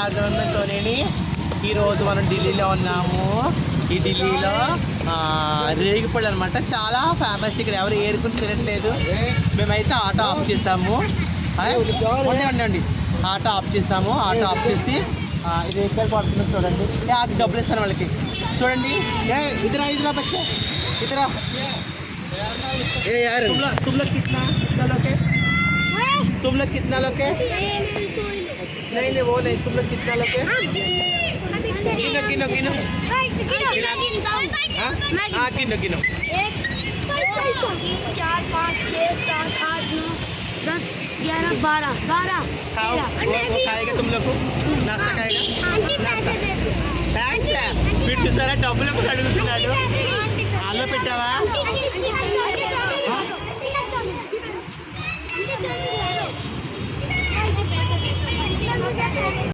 రాజవన్ సోనేని ఈరోజు మనం ఢిల్లీలో ఉన్నాము. ఈ ఢిల్లీలో రేగిపళ్ళు అనమాట, చాలా ఫేమస్. ఇక్కడ ఎవరు ఏరుకుని తినట్లేదు. మేమైతే ఆటో ఆఫ్ చేసాము. ఉండండి, ఆటో ఆఫ్ చేస్తాము. ఆటో ఆఫ్ చేసి ఇది ఎక్కడ పడుతుందో చూడండి. అది డబ్బులు ఇస్తాను వాళ్ళకి. చూడండి, ఇద్దరా బచ్చా, ఇద్దరా. ఏ యాर तुम लोग कितना लोग है? तुम लोग कितना लोग है? नहीं वो नहीं, तुम लोग कितना लोग है? गिनो गिनो हाँ गिनो 1 2 3 4 5 6 7 8 9 10 11 12 खाओ। वो खाएगा तुम लोग को? नाश्ता खाएगा? फिर सारा डబ్బులు అడుగుతున్నాడు.